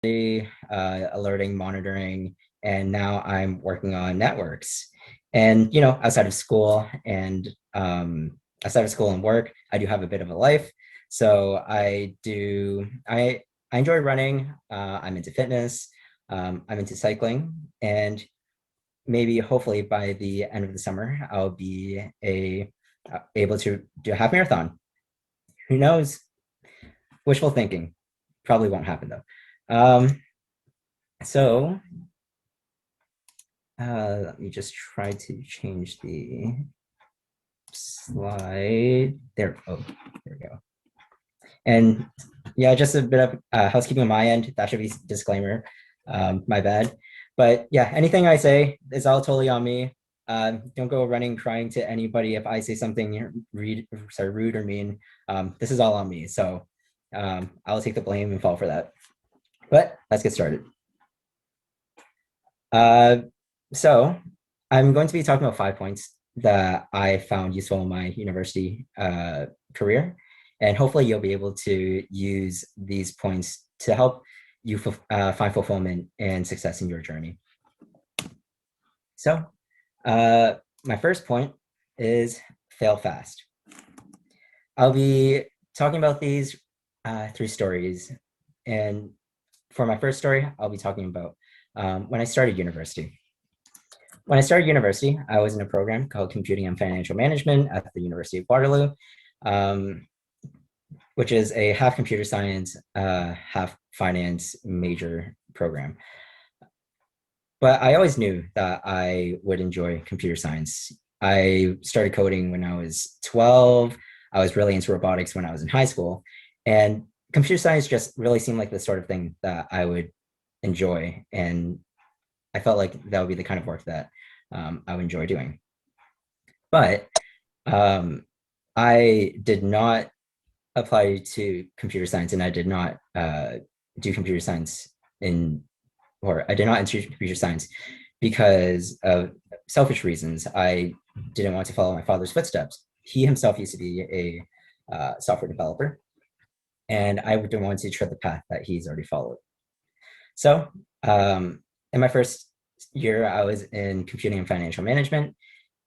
alerting, monitoring, and now I'm working on networks. And outside of school and work, I do have a bit of a life. So I enjoy running. I'm into fitness. I'm into cycling, and maybe hopefully by the end of the summer, I'll be able to do a half marathon. Who knows? Wishful thinking. Probably won't happen though. Um, so let me just try to change the slide there. Oh, there we go. And yeah, just a bit of housekeeping on my end. That should be disclaimer. My bad. But yeah, anything I say is all totally on me. Don't go running crying to anybody if I say something rude or mean. This is all on me. So I'll take the blame and fall for that. But let's get started. So I'm going to be talking about 5 points that I found useful in my university career. And hopefully you'll be able to use these points to help you find fulfillment and success in your journey. So my first point is fail fast. I'll be talking about these through stories. And for my first story, I'll be talking about when I started university. When I started university, I was in a program called Computing and Financial Management at the University of Waterloo, which is a half computer science, half finance major program. But I always knew that I would enjoy computer science. I started coding when I was 12. I was really into robotics when I was in high school. And computer science just really seemed like the sort of thing that I would enjoy. And I felt like that would be the kind of work that I would enjoy doing. But I did not apply to computer science, and I did not do computer science I did not enter computer science because of selfish reasons. I didn't want to follow my father's footsteps. He himself used to be a software developer, and I didn't want to tread the path that he's already followed. So in my first year, I was in computing and financial management,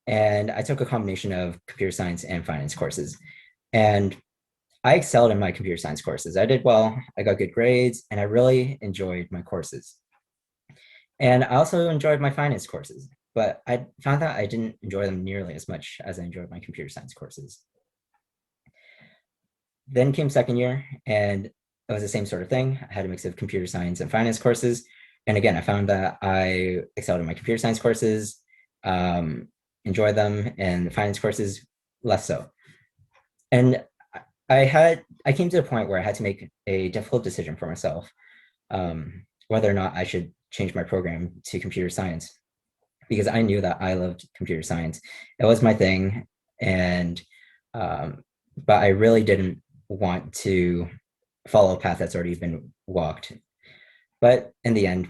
and I took a combination of computer science and finance courses. And I excelled in my computer science courses. I did well, I got good grades, and I really enjoyed my courses. And I also enjoyed my finance courses, but I found that I didn't enjoy them nearly as much as I enjoyed my computer science courses. Then came second year, and it was the same sort of thing. I had a mix of computer science and finance courses. And again, I found that I excelled in my computer science courses, enjoyed them, and the finance courses less so. And I came to a point where I had to make a difficult decision for myself, whether or not I should change my program to computer science, because I knew that I loved computer science. It was my thing. And, but I really didn't want to follow a path that's already been walked. But in the end,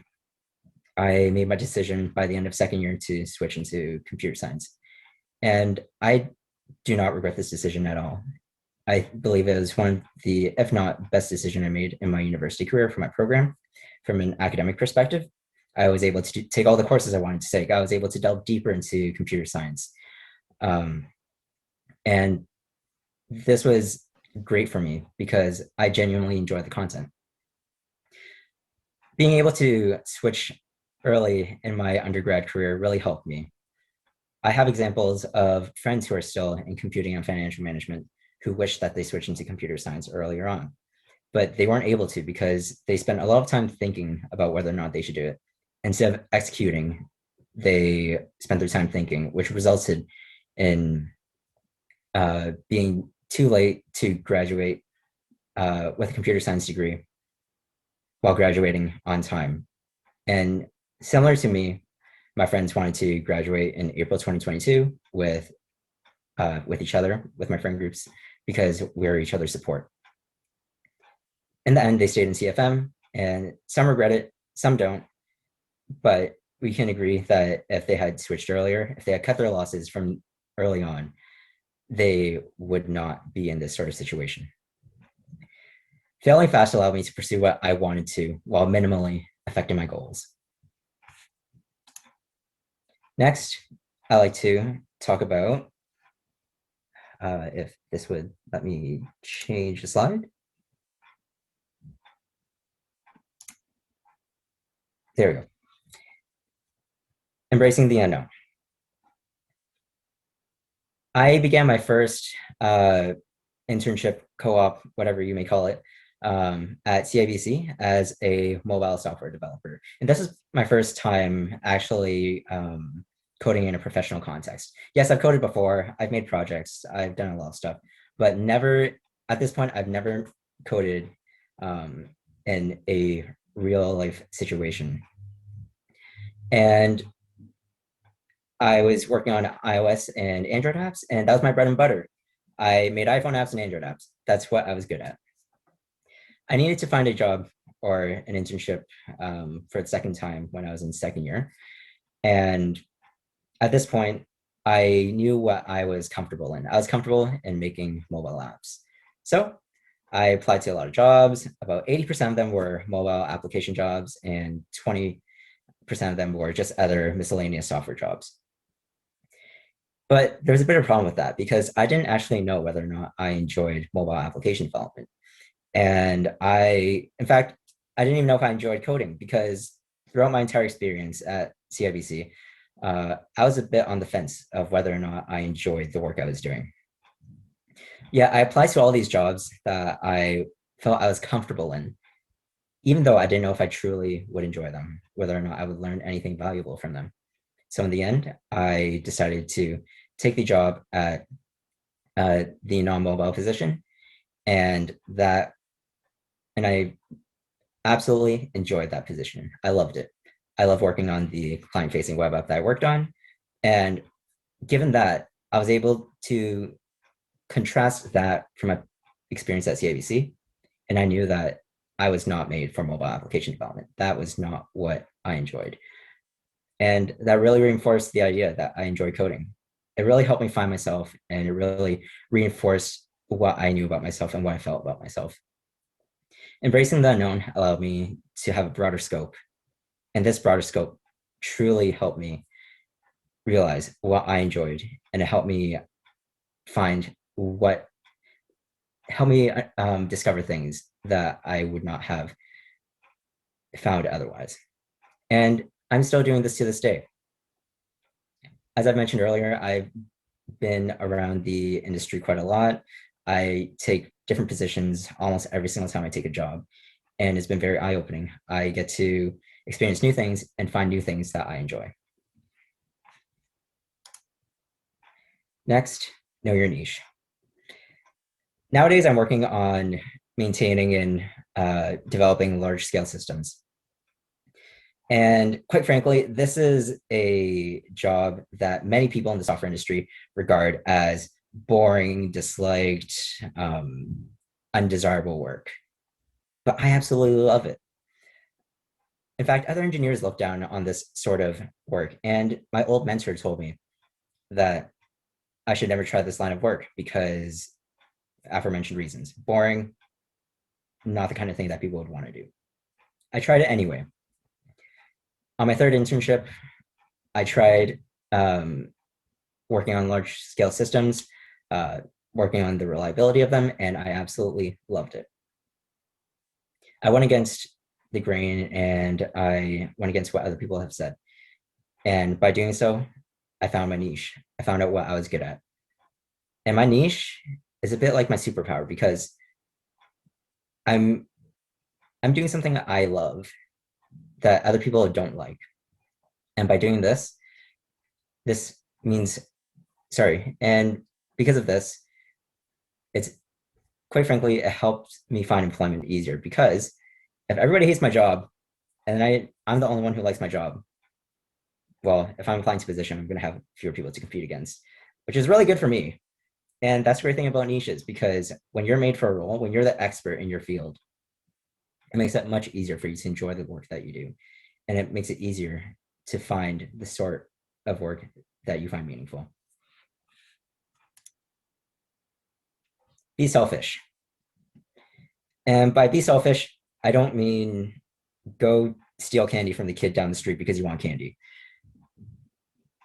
I made my decision by the end of second year to switch into computer science. And I do not regret this decision at all. I believe it was one of the, if not best decision I made in my university career for my program. From an academic perspective, I was able to take all the courses I wanted to take. I was able to delve deeper into computer science. And this was great for me because I genuinely enjoyed the content. Being able to switch early in my undergrad career really helped me. I have examples of friends who are still in computing and financial management who wish that they switched into computer science earlier on, but they weren't able to because they spent a lot of time thinking about whether or not they should do it. Instead of executing, they spent their time thinking, which resulted in being too late to graduate with a computer science degree while graduating on time. And similar to me, my friends wanted to graduate in April 2022 with each other, with my friend groups, because we're each other's support. In the end, they stayed in CFM, and some regret it, some don't. But we can agree that if they had switched earlier, if they had cut their losses from early on, they would not be in this sort of situation. Failing fast allowed me to pursue what I wanted to while minimally affecting my goals. Next, I like to talk about, if this would let me change the slide. There we go. Embracing the unknown. I began my first internship, co-op, whatever you may call it, at CIBC as a mobile software developer. And this is my first time actually coding in a professional context. Yes, I've coded before, I've made projects, I've done a lot of stuff, but never, at this point, I've never coded in a real life situation. And I was working on iOS and Android apps, and that was my bread and butter. I made iPhone apps and Android apps. That's what I was good at. I needed to find a job or an internship for the second time when I was in second year. And at this point, I knew what I was comfortable in. I was comfortable in making mobile apps. So I applied to a lot of jobs. About 80% of them were mobile application jobs, and 20% of them were just other miscellaneous software jobs. But there was a bit of a problem with that because I didn't actually know whether or not I enjoyed mobile application development. And in fact, I didn't even know if I enjoyed coding because throughout my entire experience at CIBC, I was a bit on the fence of whether or not I enjoyed the work I was doing. Yeah, I applied to all these jobs that I felt I was comfortable in, even though I didn't know if I truly would enjoy them, whether or not I would learn anything valuable from them. So in the end, I decided to take the job at the non-mobile position, and I absolutely enjoyed that position. I loved it. I love working on the client-facing web app that I worked on, and given that, I was able to contrast that from my experience at CIBC, and I knew that I was not made for mobile application development. That was not what I enjoyed. And that really reinforced the idea that I enjoy coding. It really helped me find myself, and it really reinforced what I knew about myself and what I felt about myself. Embracing the unknown allowed me to have a broader scope, and this broader scope truly helped me realize what I enjoyed, and it helped me find what helped me discover things that I would not have found otherwise. And I'm still doing this to this day. As I mentioned earlier, I've been around the industry quite a lot. I take different positions almost every single time I take a job, and it's been very eye-opening. I get to experience new things and find new things that I enjoy. Next, know your niche. Nowadays, I'm working on maintaining and developing large-scale systems. And quite frankly, this is a job that many people in the software industry regard as boring, disliked, undesirable work. But I absolutely love it. In fact, other engineers look down on this sort of work. And my old mentor told me that I should never try this line of work because aforementioned reasons. Boring, not the kind of thing that people would want to do. I tried it anyway. On my third internship, I tried working on large scale systems, working on the reliability of them, and I absolutely loved it. I went against the grain and I went against what other people have said. And by doing so, I found my niche. I found out what I was good at. And my niche is a bit like my superpower because I'm doing something that I love that other people don't like. And by doing this means, and because of this, it's quite frankly, it helped me find employment easier because if everybody hates my job and I'm the only one who likes my job, well, if I'm applying to a position, I'm going to have fewer people to compete against, which is really good for me. And that's the great thing about niches because when you're made for a role, when you're the expert in your field, it makes it much easier for you to enjoy the work that you do. And it makes it easier to find the sort of work that you find meaningful. Be selfish. And by be selfish, I don't mean go steal candy from the kid down the street because you want candy.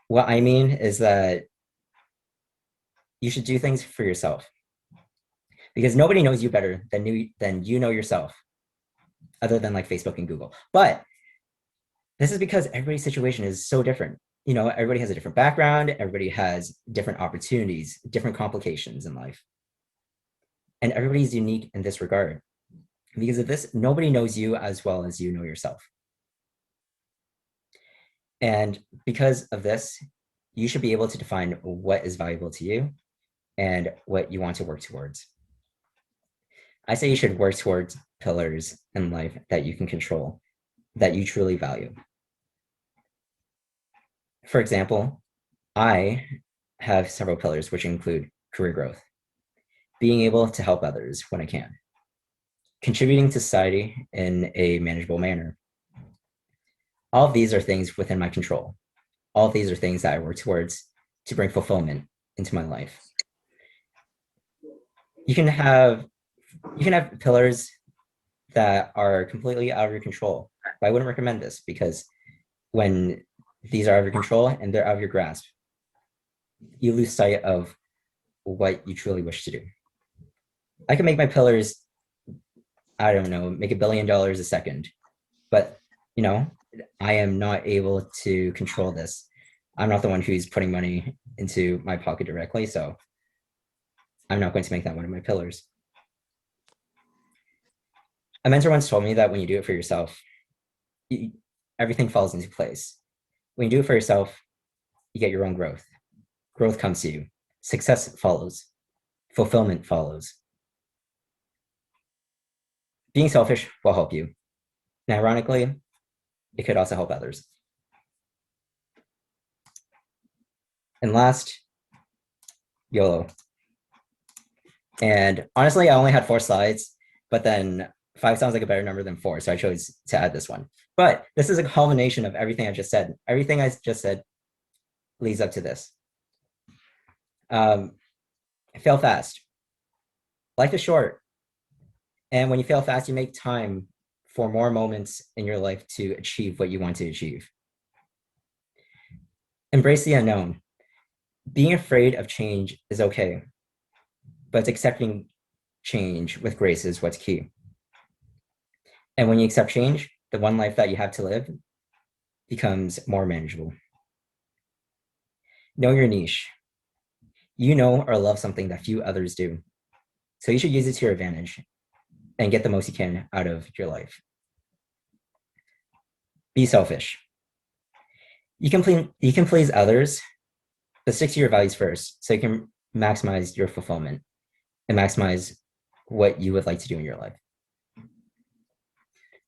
What I mean is that you should do things for yourself because nobody knows you better than you know yourself, other than like Facebook and Google. But this is because everybody's situation is so different. You know, everybody has a different background, everybody has different opportunities, different complications in life. And everybody's unique in this regard. Because of this, nobody knows you as well as you know yourself. And because of this, you should be able to define what is valuable to you and what you want to work towards. I say you should work towards pillars in life that you can control, that you truly value. For example, I have several pillars, which include career growth, being able to help others when I can, contributing to society in a manageable manner. All of these are things within my control. All of these are things that I work towards to bring fulfillment into my life. You can have pillars that are completely out of your control, but I wouldn't recommend this because when these are out of your control and they're out of your grasp, you lose sight of what you truly wish to do. I can make my pillars, I don't know, make $1 billion a second, but you know, I am not able to control this. I'm not the one who's putting money into my pocket directly, so I'm not going to make that one of my pillars. A mentor once told me that when you do it for yourself, everything falls into place. When you do it for yourself, you get your own growth. Growth comes to you. Success follows. Fulfillment follows. Being selfish will help you. And ironically, it could also help others. And last, YOLO. And honestly, I only had 4 slides, but then 5 sounds like a better number than 4, so I chose to add this one. But this is a culmination of everything I just said. Everything I just said leads up to this. Fail fast. Life is short. And when you fail fast, you make time for more moments in your life to achieve what you want to achieve. Embrace the unknown. Being afraid of change is okay, but accepting change with grace is what's key. And when you accept change, the one life that you have to live becomes more manageable. Know your niche. You know or love something that few others do. So you should use it to your advantage and get the most you can out of your life. Be selfish. You can please others, but stick to your values first so you can maximize your fulfillment and maximize what you would like to do in your life.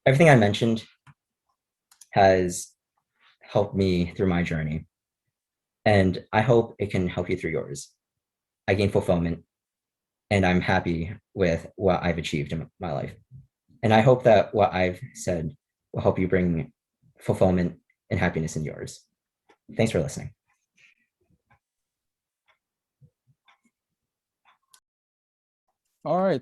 Everything I mentioned has helped me through my journey, and I hope it can help you through yours. I gain fulfillment, and I'm happy with what I've achieved in my life. And I hope that what I've said will help you bring fulfillment and happiness in yours. Thanks for listening. All right.